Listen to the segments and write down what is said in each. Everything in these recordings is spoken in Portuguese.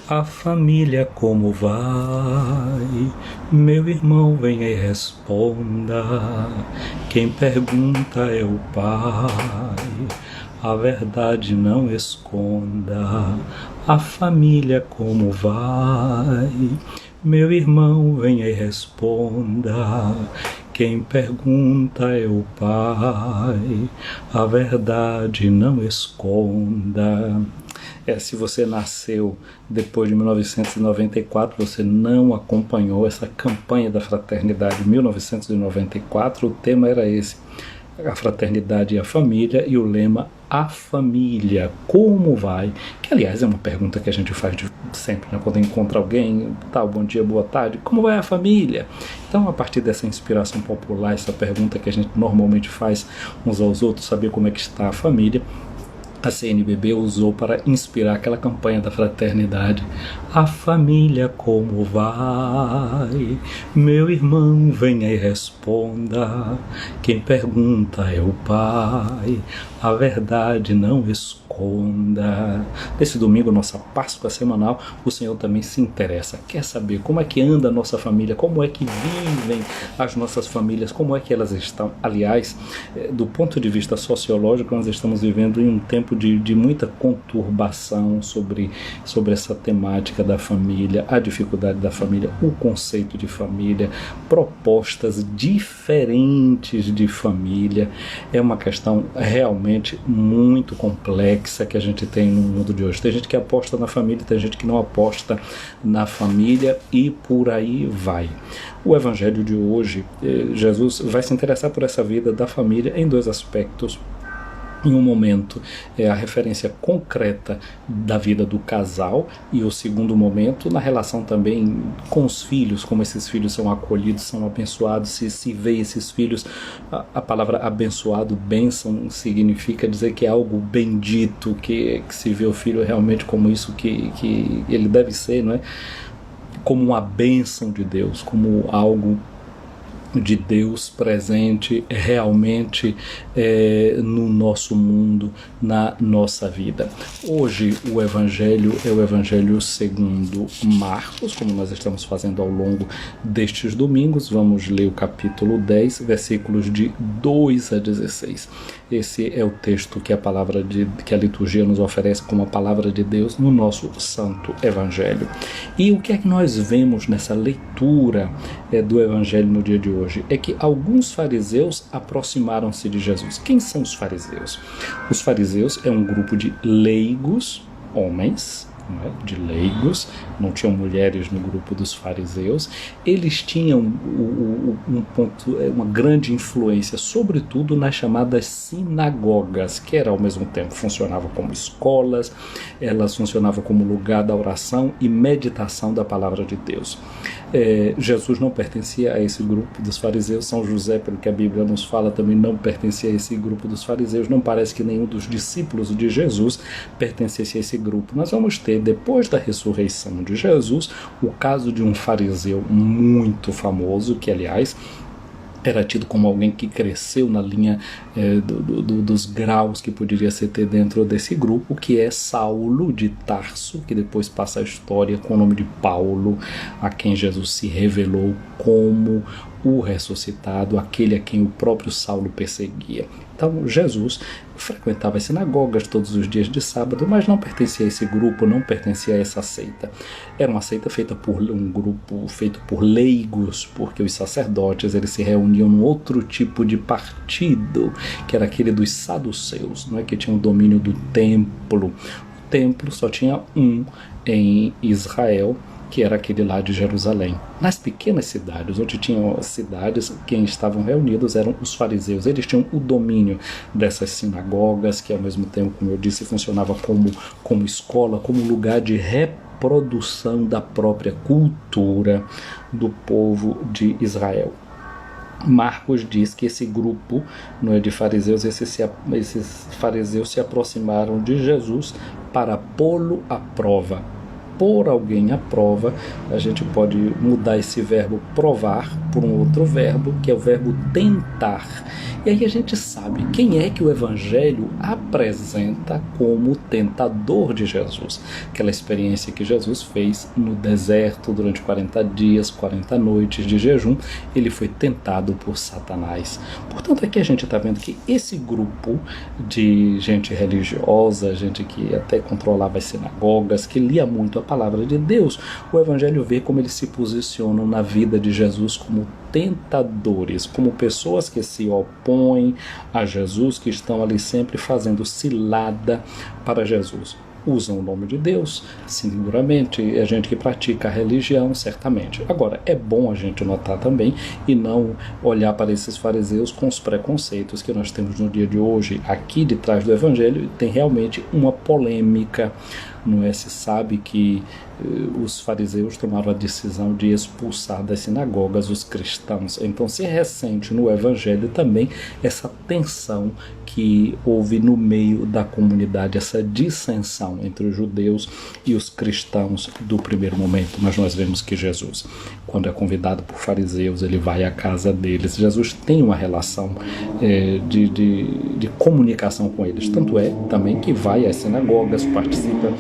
A família como vai? Meu irmão, venha e responda. Quem pergunta é o pai, a verdade não esconda. A família como vai? Meu irmão, venha e responda. Quem pergunta é o pai, a verdade não esconda. Se você nasceu depois de 1994, você não acompanhou essa campanha da Fraternidade 1994, o tema era esse, a fraternidade e a família, e o lema A Família, como vai? Que, aliás, é uma pergunta que a gente faz sempre, né? Quando encontra alguém, bom dia, boa tarde, como vai a família? Então, a partir dessa inspiração popular, essa pergunta que a gente normalmente faz uns aos outros, saber como é que está a família, a CNBB usou para inspirar aquela campanha da fraternidade. A família como vai? Meu irmão, venha e responda. Quem pergunta é o pai, a verdade não esconda. Nesse domingo, nossa Páscoa semanal, o Senhor também se interessa. Quer saber como é que anda a nossa família, como é que vivem as nossas famílias, como é que elas estão. Aliás, do ponto de vista sociológico, nós estamos vivendo em um tempo de muita conturbação sobre essa temática da família, a dificuldade da família, o conceito de família, propostas diferentes de família. É uma questão realmente muito complexa que a gente tem no mundo de hoje. Tem gente que aposta na família, tem gente que não aposta na família e por aí vai. O Evangelho de hoje, Jesus vai se interessar por essa vida da família em dois aspectos. Em um momento é a referência concreta da vida do casal, e o segundo momento na relação também com os filhos, como esses filhos são acolhidos, são abençoados, se vê esses filhos. A palavra abençoado, bênção, significa dizer que é algo bendito, que se vê o filho realmente como isso que ele deve ser, não é? Como uma bênção de Deus, como algo de Deus presente realmente no nosso mundo, na nossa vida. Hoje o Evangelho é o Evangelho segundo Marcos, como nós estamos fazendo ao longo destes domingos. Vamos ler o capítulo 10, versículos de 2 a 16. Esse é o texto que a liturgia nos oferece como a palavra de Deus no nosso Santo Evangelho. E o que é que nós vemos nessa leitura do Evangelho no dia de hoje? É que alguns fariseus aproximaram-se de Jesus. Quem são os fariseus? Os fariseus é um grupo de leigos, homens, de leigos, não tinham mulheres no grupo dos fariseus. Eles tinham uma grande influência, sobretudo nas chamadas sinagogas, que era ao mesmo tempo, funcionavam como escolas, elas funcionavam como lugar da oração e meditação da palavra de Deus. Jesus não pertencia a esse grupo dos fariseus. São José, pelo que a Bíblia nos fala, também não pertencia a esse grupo dos fariseus. Não parece que nenhum dos discípulos de Jesus pertencesse a esse grupo. Nós vamos ter, depois da ressurreição de Jesus, o caso de um fariseu muito famoso, que aliás era tido como alguém que cresceu na linha dos graus que poderia ser ter dentro desse grupo, que é Saulo de Tarso, que depois passa a história com o nome de Paulo, a quem Jesus se revelou como o ressuscitado, aquele a quem o próprio Saulo perseguia. Então Jesus frequentava as sinagogas todos os dias de sábado, mas não pertencia a esse grupo, não pertencia a essa seita. Era uma seita feita por um grupo feito por leigos, porque os sacerdotes eles se reuniam num outro tipo de partido, que era aquele dos saduceus, não é, que tinha o domínio do templo. O templo só tinha um em Israel, que era aquele lá de Jerusalém. Nas pequenas cidades, onde tinham cidades, quem estavam reunidos eram os fariseus. Eles tinham o domínio dessas sinagogas, que ao mesmo tempo, como eu disse, funcionava como escola, como lugar de reprodução da própria cultura do povo de Israel. Marcos diz que esse grupo, não é, de fariseus, esses fariseus se aproximaram de Jesus para pô-lo à prova. pôr alguém à prova, a gente pode mudar esse verbo provar por um outro verbo, que é o verbo tentar. E aí a gente sabe quem é que o Evangelho apresenta como tentador de Jesus. Aquela experiência que Jesus fez no deserto durante 40 dias, 40 noites de jejum, ele foi tentado por Satanás. Portanto, aqui a gente está vendo que esse grupo de gente religiosa, gente que até controlava as sinagogas, que lia muito a palavra de Deus, o Evangelho vê como eles se posicionam na vida de Jesus como tentadores, como pessoas que se opõem a Jesus, que estão ali sempre fazendo cilada para Jesus. Usam o nome de Deus, seguramente, é gente que pratica a religião, certamente. Agora, é bom a gente notar também e não olhar para esses fariseus com os preconceitos que nós temos no dia de hoje. Aqui de trás do Evangelho tem realmente uma polêmica, não é? Se sabe que os fariseus tomaram a decisão de expulsar das sinagogas os cristãos. Então se ressente no Evangelho também essa tensão que houve no meio da comunidade, essa dissensão entre os judeus e os cristãos do primeiro momento. Mas nós vemos que Jesus, quando é convidado por fariseus, ele vai à casa deles. Jesus tem uma relação de comunicação com eles. Tanto é também que vai às sinagogas, participa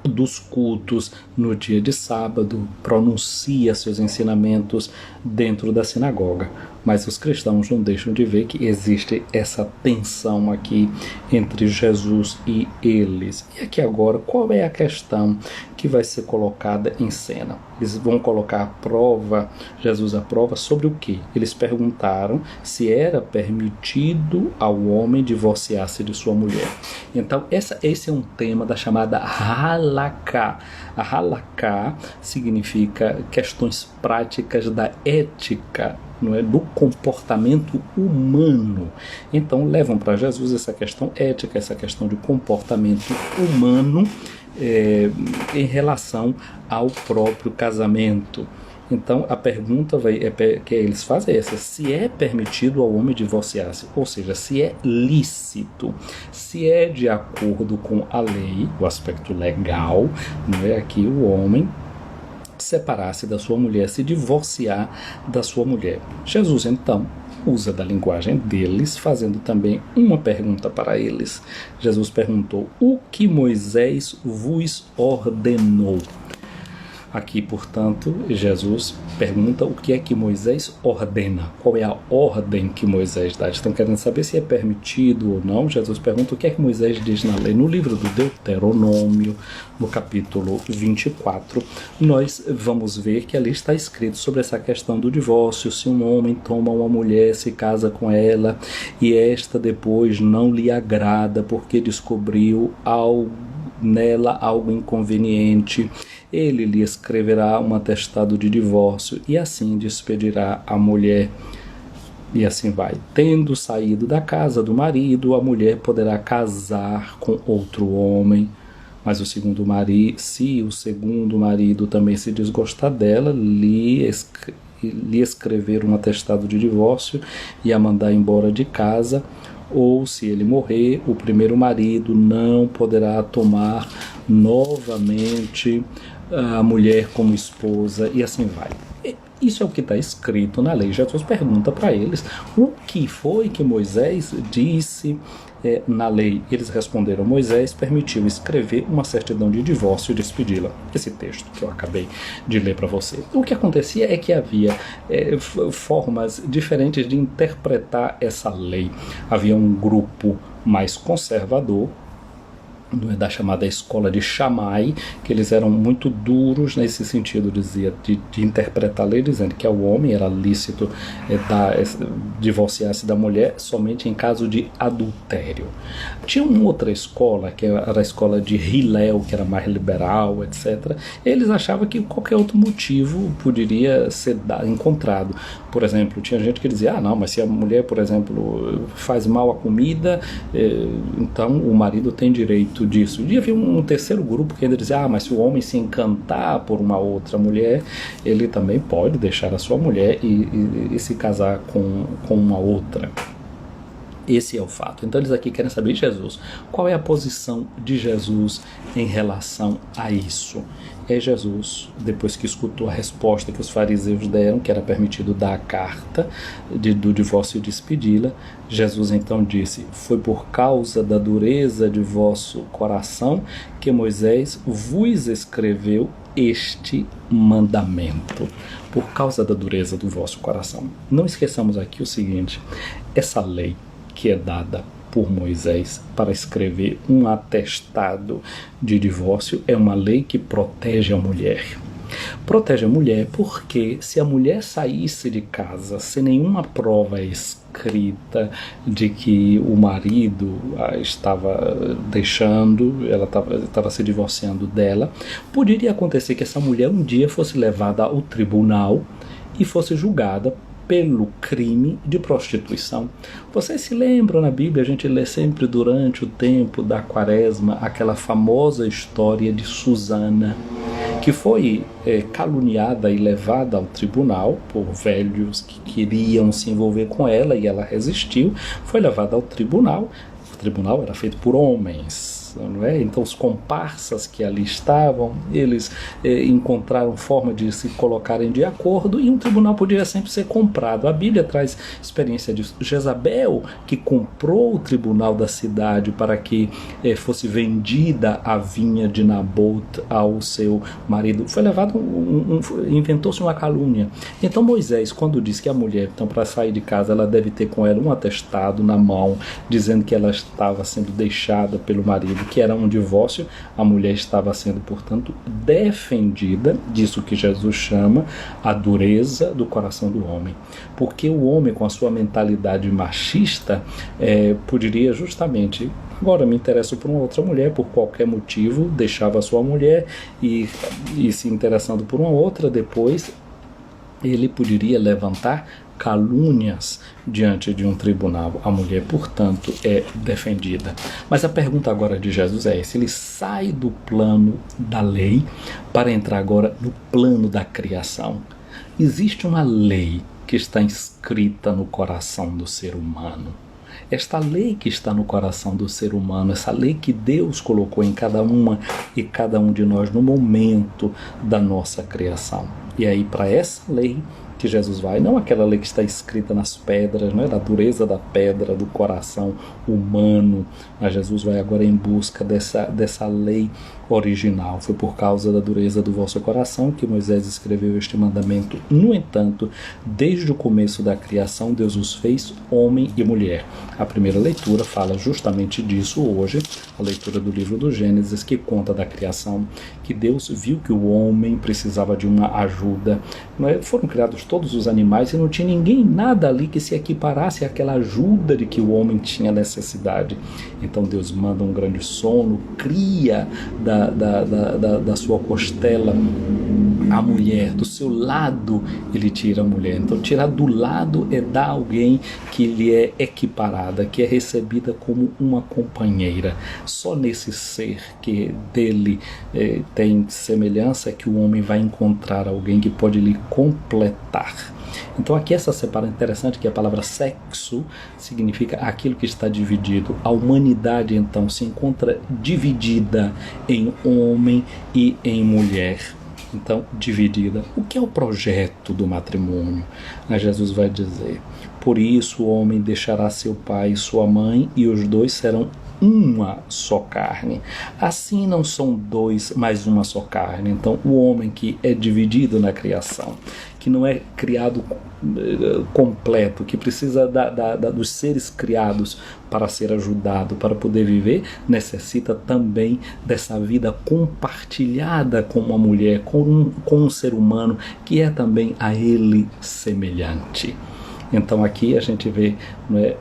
dos cultos no dia de sábado, pronuncia seus ensinamentos dentro da sinagoga. Mas os cristãos não deixam de ver que existe essa tensão aqui entre Jesus e eles. E aqui agora, qual é a questão que vai ser colocada em cena? Eles vão colocar a prova, Jesus a prova, sobre o quê? Eles perguntaram se era permitido ao homem divorciar-se de sua mulher. Então, esse é um tema da chamada halaká. A halaká significa questões práticas da ética, não é, do comportamento humano. Então levam para Jesus essa questão ética, essa questão de comportamento humano em relação ao próprio casamento. Então a pergunta que eles fazem é essa: se é permitido ao homem divorciar-se, ou seja, se é lícito, se é de acordo com a lei, o aspecto legal, não é, aqui o homem separar-se da sua mulher, se divorciar da sua mulher. Jesus, então, usa da linguagem deles, fazendo também uma pergunta para eles. Jesus perguntou: o que Moisés vos ordenou? Aqui, portanto, Jesus pergunta o que é que Moisés ordena, qual é a ordem que Moisés dá. Estão querendo saber se é permitido ou não. Jesus pergunta o que é que Moisés diz na lei. No livro do Deuteronômio, no capítulo 24, nós vamos ver que ali está escrito sobre essa questão do divórcio. Se um homem toma uma mulher, se casa com ela, e esta depois não lhe agrada porque descobriu nela algo inconveniente, ele lhe escreverá um atestado de divórcio e assim despedirá a mulher. E assim vai. Tendo saído da casa do marido, a mulher poderá casar com outro homem, mas se o segundo marido também se desgostar dela, lhe escrever um atestado de divórcio e a mandar embora de casa. Ou, se ele morrer, o primeiro marido não poderá tomar novamente a mulher como esposa, e assim vai. Isso é o que está escrito na lei. Jesus pergunta para eles o que foi que Moisés disse na lei. Eles responderam: Moisés permitiu escrever uma certidão de divórcio e despedi-la. Esse texto que eu acabei de ler para você. O que acontecia é que havia formas diferentes de interpretar essa lei. Havia um grupo mais conservador, da chamada escola de Shammai, que eles eram muito duros nesse sentido, dizia, de interpretar a lei, dizendo que ao homem era lícito divorciar-se da mulher somente em caso de adultério. Tinha uma outra escola, que era a escola de Hillel, que era mais liberal, etc. Eles achavam que qualquer outro motivo poderia ser encontrado. Por exemplo, tinha gente que dizia: não, mas se a mulher, por exemplo, faz mal a comida, então o marido tem direito disso. E havia um terceiro grupo que ainda dizia: mas se o homem se encantar por uma outra mulher, ele também pode deixar a sua mulher e se casar com uma outra. Esse é o fato. Então eles aqui querem saber de Jesus. Qual é a posição de Jesus em relação a isso? É Jesus, depois que escutou a resposta que os fariseus deram, que era permitido dar a carta do divórcio e despedi-la, Jesus então disse: foi por causa da dureza de vosso coração que Moisés vos escreveu este mandamento. Por causa da dureza do vosso coração. Não esqueçamos aqui o seguinte: essa lei que é dada por Moisés para escrever um atestado de divórcio é uma lei que protege a mulher. Protege a mulher porque se a mulher saísse de casa sem nenhuma prova escrita de que o marido a estava deixando, ela estava se divorciando dela, poderia acontecer que essa mulher um dia fosse levada ao tribunal e fosse julgada pelo crime de prostituição. Vocês se lembram, na Bíblia a gente lê sempre durante o tempo da Quaresma aquela famosa história de Susana, que foi caluniada e levada ao tribunal por velhos que queriam se envolver com ela e ela resistiu, foi levada ao tribunal. O tribunal era feito por homens, não é? Então os comparsas que ali estavam, eles encontraram forma de se colocarem de acordo e um tribunal podia sempre ser comprado. A Bíblia traz experiência disso. Jezabel, que comprou o tribunal da cidade para que fosse vendida a vinha de Nabote ao seu marido, foi levado, inventou-se uma calúnia. Então Moisés, quando diz que a mulher, então, para sair de casa, ela deve ter com ela um atestado na mão, dizendo que ela estava sendo deixada pelo marido, que era um divórcio, a mulher estava sendo, portanto, defendida disso que Jesus chama a dureza do coração do homem. Porque o homem, com a sua mentalidade machista, poderia justamente: agora me interesso por uma outra mulher, por qualquer motivo, deixava a sua mulher e se interessando por uma outra, depois ele poderia levantar calúnias diante de um tribunal. A mulher, portanto, é defendida. Mas a pergunta agora de Jesus é essa: ele sai do plano da lei para entrar agora no plano da criação. Existe uma lei que está inscrita no coração do ser humano. Esta lei que está no coração do ser humano, essa lei que Deus colocou em cada uma e cada um de nós no momento da nossa criação. E aí, para essa lei que Jesus vai, não aquela lei que está escrita nas pedras, não é? Da dureza da pedra, do coração humano, mas Jesus vai agora em busca dessa lei original. Foi por causa da dureza do vosso coração que Moisés escreveu este mandamento. No entanto, desde o começo da criação, Deus os fez homem e mulher. A primeira leitura fala justamente disso hoje, a leitura do livro do Gênesis, que conta da criação, que Deus viu que o homem precisava de uma ajuda. Foram criados todos os animais e não tinha ninguém, nada ali que se equiparasse àquela ajuda de que o homem tinha necessidade. Então Deus manda um grande sono, cria da sua costela a mulher, do seu lado ele tira a mulher. Então tirar do lado é dar alguém que lhe é equiparada, que é recebida como uma companheira. Só nesse ser que dele tem semelhança é que o homem vai encontrar alguém que pode lhe completar. Então aqui essa separação interessante, que a palavra sexo significa aquilo que está dividido. A humanidade então se encontra dividida em homem e em mulher. Então, dividida. O que é o projeto do matrimônio? Jesus vai dizer: por isso o homem deixará seu pai e sua mãe, e os dois serão uma só carne. Assim não são dois, mas uma só carne. Então o homem que é dividido na criação, que não é criado completo, que precisa dos seres criados para ser ajudado, para poder viver, necessita também dessa vida compartilhada com uma mulher, com um ser humano que é também a ele semelhante. Então aqui a gente vê, não é,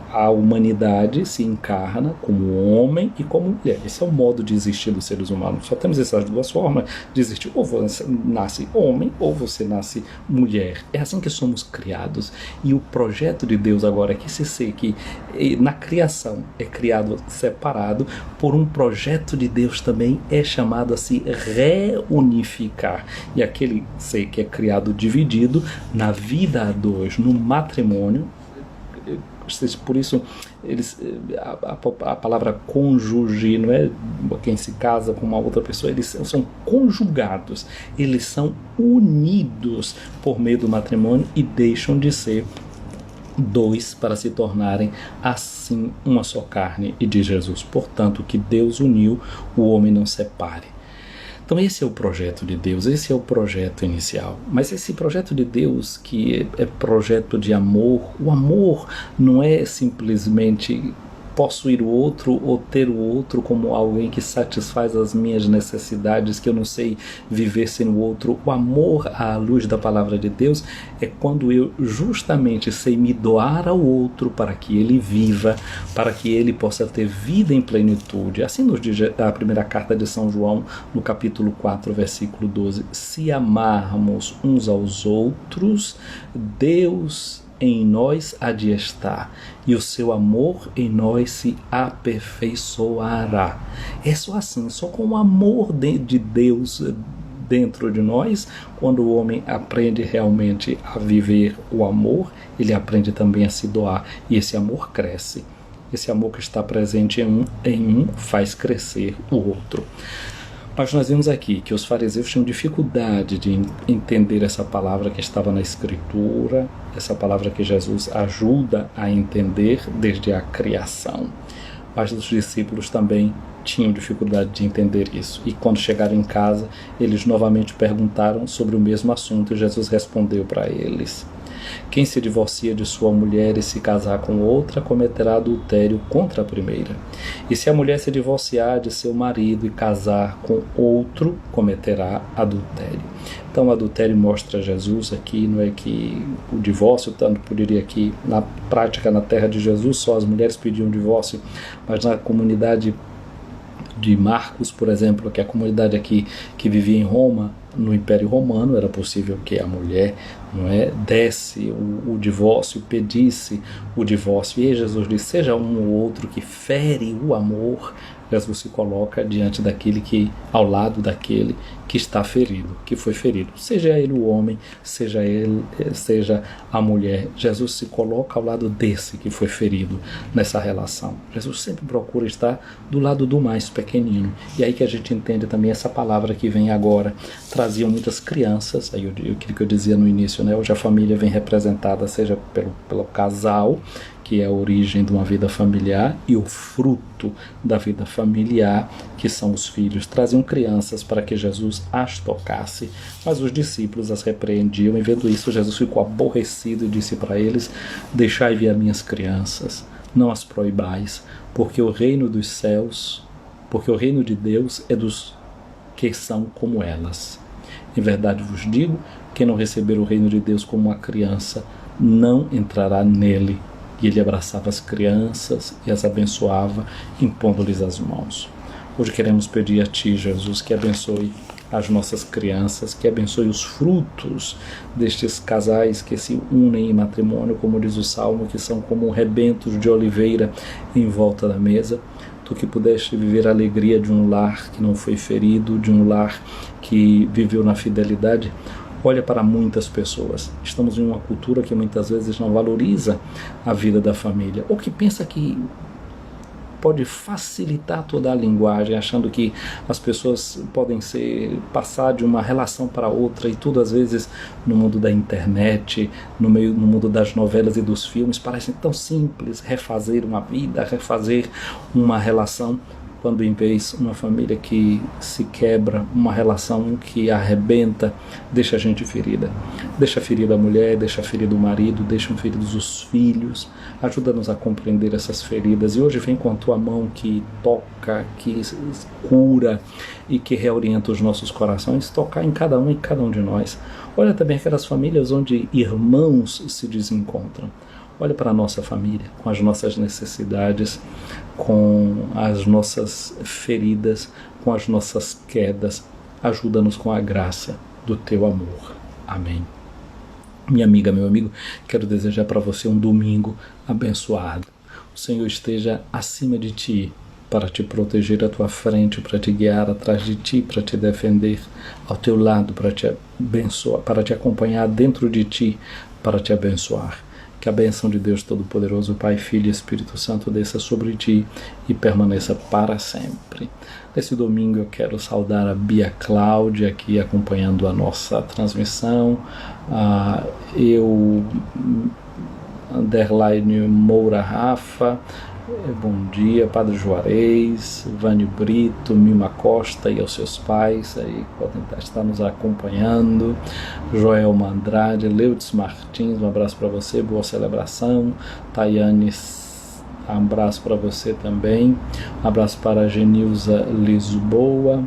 a humanidade se encarna como homem e como mulher. Esse é o modo de existir dos seres humanos. Só temos essas duas formas de existir. Ou você nasce homem ou você nasce mulher. É assim que somos criados. E o projeto de Deus agora é que esse ser que na criação é criado separado, por um projeto de Deus também é chamado a se reunificar. E aquele ser que é criado dividido, na vida a dois, no matrimônio, Por isso, a palavra cônjuge não é quem se casa com uma outra pessoa, eles são conjugados, eles são unidos por meio do matrimônio e deixam de ser dois para se tornarem assim uma só carne, e diz Jesus, portanto, que Deus uniu, o homem não separe. Então esse é o projeto de Deus, esse é o projeto inicial. Mas esse projeto de Deus, que é projeto de amor, o amor não é simplesmente possuir o outro ou ter o outro como alguém que satisfaz as minhas necessidades, que eu não sei viver sem o outro. O amor à luz da palavra de Deus é quando eu justamente sei me doar ao outro para que ele viva, para que ele possa ter vida em plenitude. Assim nos diz a primeira carta de São João, no capítulo 4, versículo 12. Se amarmos uns aos outros, Deus em nós há de estar, e o seu amor em nós se aperfeiçoará. É só assim, só com o amor de Deus dentro de nós, quando o homem aprende realmente a viver o amor, ele aprende também a se doar, e esse amor cresce. Esse amor que está presente em um faz crescer o outro. Mas nós vimos aqui que os fariseus tinham dificuldade de entender essa palavra que estava na Escritura, essa palavra que Jesus ajuda a entender desde a criação. Mas os discípulos também tinham dificuldade de entender isso. E quando chegaram em casa, eles novamente perguntaram sobre o mesmo assunto e Jesus respondeu para eles: quem se divorcia de sua mulher e se casar com outra, cometerá adultério contra a primeira. E se a mulher se divorciar de seu marido e casar com outro, cometerá adultério. Então o adultério mostra Jesus aqui, não é que o divórcio, tanto poderia que na prática, na terra de Jesus, só as mulheres pediam divórcio, mas na comunidade de Marcos, por exemplo, que é a comunidade aqui que vivia em Roma, no Império Romano, era possível que a mulher desse o divórcio, pedisse o divórcio. E aí Jesus diz, seja um ou outro que fere o amor, Jesus se coloca diante daquele que, ao lado daquele que está ferido, que foi ferido. Seja ele o homem, seja a mulher, Jesus se coloca ao lado desse que foi ferido nessa relação. Jesus sempre procura estar do lado do mais pequenino. E aí que a gente entende também essa palavra que vem agora. Traziam muitas crianças, aí aquilo que eu dizia no início, né? Hoje a família vem representada seja pelo casal, que é a origem de uma vida familiar, e o fruto da vida familiar, que são os filhos. Traziam crianças para que Jesus as tocasse, mas os discípulos as repreendiam, e vendo isso Jesus ficou aborrecido e disse para eles: deixai vir as minhas crianças, não as proibais, porque o reino dos céus, porque o reino de Deus é dos que são como elas. Em verdade vos digo, quem não receber o reino de Deus como uma criança, não entrará nele. E ele abraçava as crianças e as abençoava, impondo-lhes as mãos. Hoje queremos pedir a Ti, Jesus, que abençoe as nossas crianças, que abençoe os frutos destes casais que se unem em matrimônio, como diz o Salmo, que são como rebentos de oliveira em volta da mesa. Tu que pudeste viver a alegria de um lar que não foi ferido, de um lar que viveu na fidelidade. Olha para muitas pessoas. Estamos em uma cultura que muitas vezes não valoriza a vida da família, ou que pensa que pode facilitar toda a linguagem, achando que as pessoas podem passar de uma relação para outra, e tudo às vezes no mundo da internet, no mundo das novelas e dos filmes, parece tão simples refazer uma vida, refazer uma relação, quando em vez uma família que se quebra, uma relação que arrebenta, deixa a gente ferida. Deixa ferida a mulher, deixa ferida o marido, deixam feridos os filhos. Ajuda-nos a compreender essas feridas. E hoje vem com a Tua mão que toca, que cura e que reorienta os nossos corações, tocar em cada um e cada um de nós. Olha também aquelas famílias onde irmãos se desencontram. Olha para a nossa família, com as nossas necessidades, com as nossas feridas, com as nossas quedas. Ajuda-nos com a graça do Teu amor. Amém. Minha amiga, meu amigo, quero desejar para você um domingo abençoado. O Senhor esteja acima de ti, para te proteger à tua frente, para te guiar atrás de ti, para te defender ao teu lado, para te abençoar, para te acompanhar dentro de ti, para te abençoar. Que a bênção de Deus Todo-Poderoso, Pai, Filho e Espírito Santo desça sobre ti e permaneça para sempre. Nesse domingo eu quero saudar a Bia Cláudia aqui acompanhando a nossa transmissão, Moura Rafa, bom dia, Padre Juarez, Vânio Brito, Mima Costa e aos seus pais aí podem estar nos acompanhando, Joelma Andrade, Leudes Martins, um abraço para você, boa celebração. Tayane, um abraço para você também, um abraço para a Genilza Lisboa,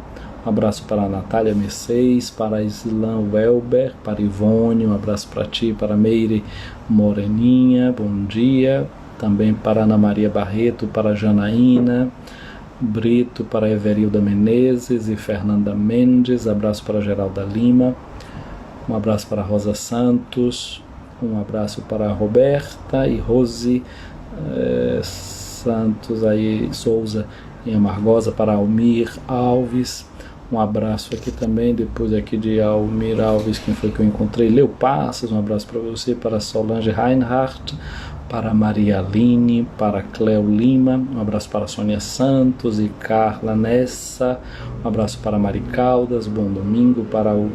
um abraço para a Natália Mercedes, para a Islan Welber, para Ivone, um abraço para ti, para a Meire Moreninha, bom dia. Também para Ana Maria Barreto, para Janaína Brito, para Everilda Menezes e Fernanda Mendes, abraço para Geralda Lima, um abraço para Rosa Santos, um abraço para Roberta e Rose Santos aí, Souza em Amargosa, para Almir Alves, um abraço aqui também, depois aqui de Almir Alves, quem foi que eu encontrei? Leo Passos, um abraço para você, para Solange Reinhardt, para Maria Aline, para Cleo Lima, um abraço para Sônia Santos e Carla Nessa, um abraço para Mari Caldas, bom domingo, para o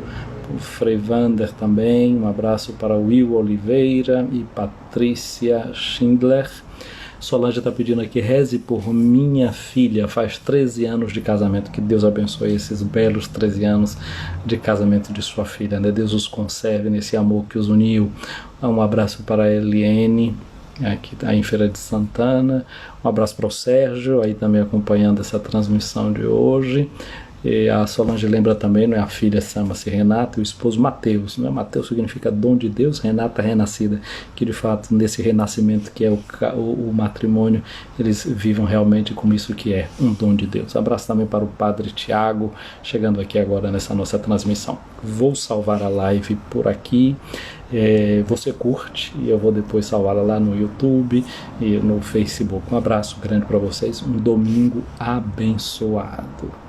Frevander também, um abraço para Will Oliveira e Patrícia Schindler. Solange está pedindo aqui, reze por minha filha, faz 13 anos de casamento, que Deus abençoe esses belos 13 anos de casamento de sua filha, né? Deus os conserve nesse amor que os uniu. Um abraço para a Eliane, aqui em Feira de Santana, um abraço para o Sérgio, aí também acompanhando essa transmissão de hoje. E a Solange lembra também, não é, a filha chama-se Renata e o esposo Mateus, não é? Mateus significa dom de Deus, Renata renascida, que de fato nesse renascimento que é o matrimônio, eles vivam realmente como isso que é, um dom de Deus. Abraço também para o Padre Tiago, chegando aqui agora nessa nossa transmissão. Vou salvar a live por aqui, você curte e eu vou depois salvá-la lá no YouTube e no Facebook. Um abraço grande para vocês, um domingo abençoado.